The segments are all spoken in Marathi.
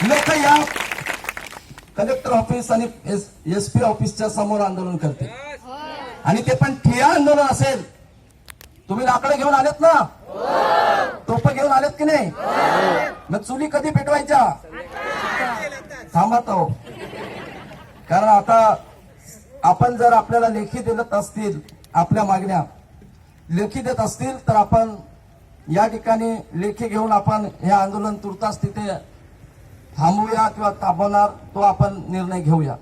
लोक या कलेक्टर ऑफिस आणि SP ऑफिसच्या समोर आंदोलन करते आणि ते पण ठिय्या आंदोलन असेल. तुम्ही लाकडं घेऊन आलेत ना, तोफ घेऊन आलेत की नाही, मग चुली कधी पेटवायच्या? थांबत आहो. कारण आता आपण जर आपल्याला लेखी देत असतील, आपल्या मागण्या लेखी देत असतील तर आपण या ठिकाणी लेखी घेऊन आपण हे आंदोलन तुर्तास तिथे थांबवूया किंवा थांबवणार तो आपण निर्णय घेऊया.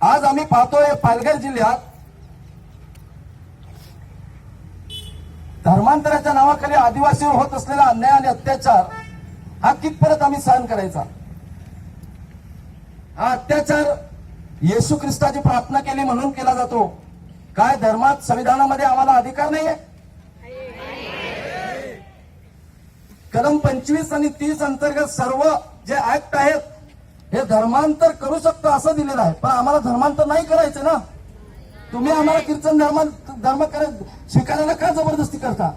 आज आम्ही पाहतोय पालघर जिल्ह्यात धर्मांतराच्या नावाखाली आदिवासीवर होत असलेला अन्याय आणि अत्याचार हा कितपर्यंत आम्ही सहन करायचा? हा अत्याचार येशू ख्रिस्ताची प्रार्थना केली म्हणून केला जातो. काय धर्मात संविधानामध्ये आम्हाला अधिकार नाहीये? कलम 25 आणि 30 अंतर्गत सर्व जे ऍक्ट आहेत हे धर्मांतर करू शकतो असं दिलेलं आहे. पण आम्हाला धर्मांतर नाही करायचं ना. तुम्ही आम्हाला कीर्तन धर्म स्वीकारायला का जबरदस्ती करता?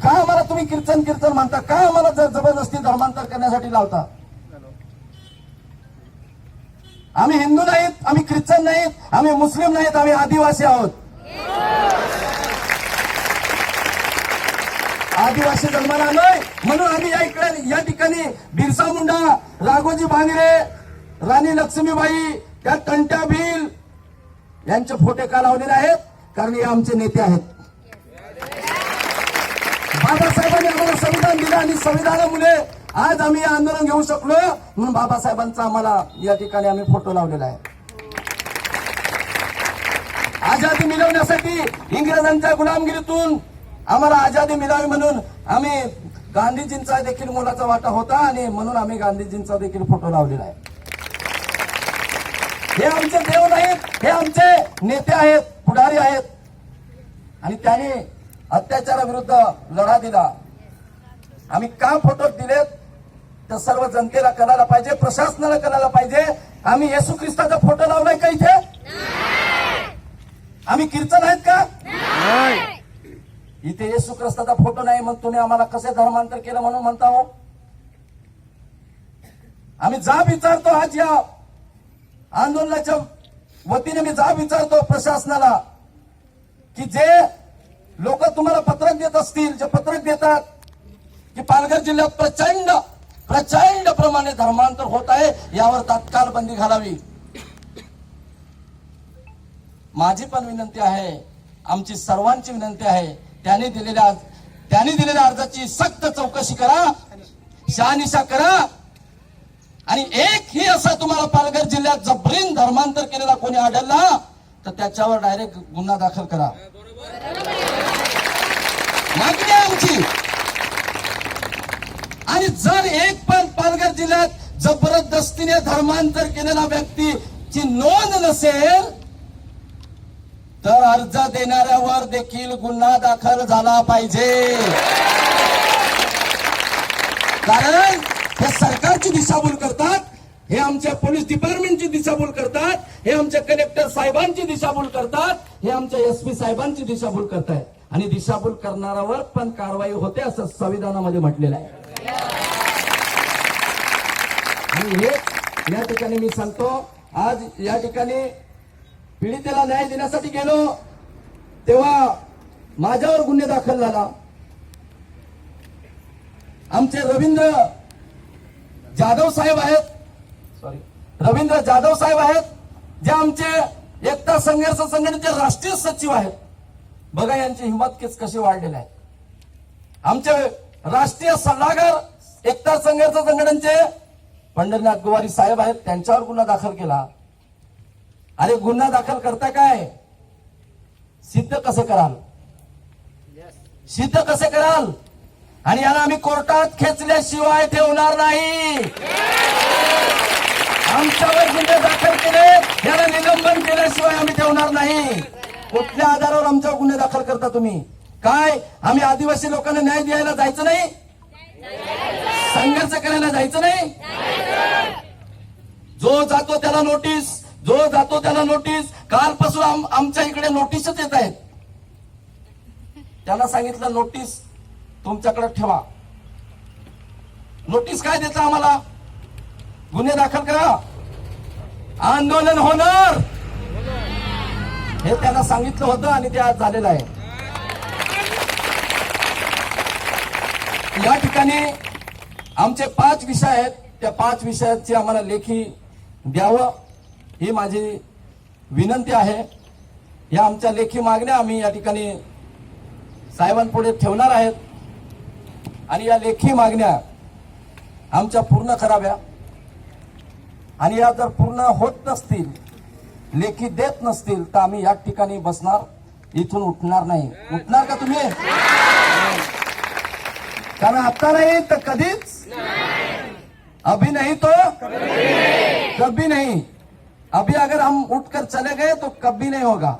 का आम्हाला तुम्ही कीर्तन म्हणता? का आम्हाला जबरदस्ती धर्मांतर करण्यासाठी लावता? आम्ही हिंदू नाहीत, आम्ही ख्रिश्चन नाहीत, आम्ही मुस्लिम नाहीत, आम्ही आदिवासी आहोत. आदिवासी जन्माला आलोय म्हणून आम्ही या ठिकाणी बिरसा मुंडा, राघोजी भांगरे, राणी लक्ष्मीबाई, त्या टंट्या भील यांचे फोटो का लावलेले आहेत? कारण हे आमचे नेते आहेत. बाबासाहेबांनी आम्हाला संविधान दिलं आणि संविधानामुळे आज आम्ही आंदोलन घेऊ शकलो म्हणून बाबासाहेबांचा आम्हाला या ठिकाणी आम्ही फोटो लावलेला आहे. आझादी मिळवण्यासाठी इंग्रजांच्या गुलामगिरीतून आम्हाला आझादी मिळावी म्हणून आम्ही गांधीजींचा देखील मोलाचा वाटा होता आणि म्हणून आम्ही गांधीजींचा देखील फोटो लावलेला आहे. हे आमचे देव नाहीत, हे आमचे नेते आहेत, पुढारी आहेत आणि त्यांनी अत्याचाराविरुद्ध लढा दिला. आम्ही का फोटो दिलेत तर सर्व जनतेला कळायला पाहिजे, प्रशासनाला कळायला पाहिजे. आम्ही येशू ख्रिस्ताचा फोटो लावलाय का इथे? आम्ही कीर्तन आहेत का? इथे येशू ख्रिस्ताचा फोटो नाही मग तुम्ही आम्हाला कसे धर्मांतर केलं म्हणून म्हणता हो? आम्ही जाब विचारतो आज या आंदोलनाच्या वतीने मी जाब विचारतो प्रशासनाला की जे लोक तुम्हाला पत्रक देत असतील, जे पत्रक देतात की पालघर जिल्ह्यात प्रचंड प्रमाणे धर्मांतर होत आहे, यावर तात्काळ बंदी घालावी. माझी पण विनंती आहे, आमची सर्वांची विनंती आहे. त्यांनी दिलेल्या अर्जाची सक्त चौकशी करा, शहानिशा करा आणि एकही असा तुम्हाला पालघर जिल्ह्यात जबरीन धर्मांतर केलेला कोणी आढळला तर त्याच्यावर डायरेक्ट गुन्हा दाखल करा. मागणी आहे आमची. आणि जर एक पण पालघर जिल्ह्यात जबरदस्तीने धर्मांतर केलेला व्यक्तीची नोंद नसेल तर अर्ज देणाऱ्यावर देखील गुन्हा दाखल झाला पाहिजे. कारण हे सरकारची दिशाभूल करतात, हे आमच्या पोलीस डिपार्टमेंटची दिशाभूल करतात, हे आमच्या कलेक्टर साहेबांची दिशाभूल करतात, हे आमच्या SP साहेबांची दिशाभूल करतायत आणि दिशाभूल करणाऱ्यावर पण कारवाई होते असं संविधानामध्ये म्हटलेलं आहे. आणि हे या ठिकाणी मी सांगतो, आज या ठिकाणी पीडितेला न्याय देण्यासाठी गेलो तेव्हा माझ्यावर गुन्हे दाखल झाला. आमचे रवींद्र जाधव साहेब आहेत, जे आमचे एकता संघर्ष संघटनेचे राष्ट्रीय सचिव आहेत. बघा यांची हिंमत कशी वाढलेली आहे. आमचे राष्ट्रीय सल्लागार एकता संघर्ष संघटनेचे पंढरीनाथ गोवारी साहेब आहेत, त्यांच्यावर गुन्हा दाखल केला. अरे गुन्हा दाखल करता काय? सिद्ध कसे कराल? आणि याला आम्ही कोर्टात खेचल्याशिवाय ठेवणार नाही. आमच्यावर गुन्हे दाखल केले, याला निलंबन केल्याशिवाय आम्ही ठेवणार नाही. कुठल्या आधारावर आमच्यावर गुन्हे दाखल करता तुम्ही? काय आम्ही आदिवासी लोकांना न्याय द्यायला जायचं नाही? संघर्ष करायला जायचं नाही? जो जातो त्याला नोटीस. कालपासून आमच्या इकडे नोटीसच येत आहेत. त्यांना सांगितलं नोटीस तुमच्याकडे ठेवा. नोटीस काय देता आम्हाला? गुन्हे दाखल करा, आंदोलन होणार हे त्यांना सांगितलं होतं आणि ते आज झालेलं आहे. या ठिकाणी आमचे 5 विषय आहेत, त्या 5 विषयाची आम्हाला लेखी द्यावं ही माझी विनंती आहे. या आमच्या लेखी मागण्या आम्ही या ठिकाणी साहेबांपुढे ठेवणार आहेत आणि या लेखी मागण्या आमच्या पूर्ण कराव्या. आणि या जर पूर्ण होत नसतील, लेखी देत नसतील, तर आम्ही या ठिकाणी बसणार, इथून उठणार नाही. उठणार का तुम्ही? कारण आता नाही तर कधीच, अभी नहीं तो कभी नहीं. अभी अगर हम उठकर चले गए तो कभी नहीं होगा.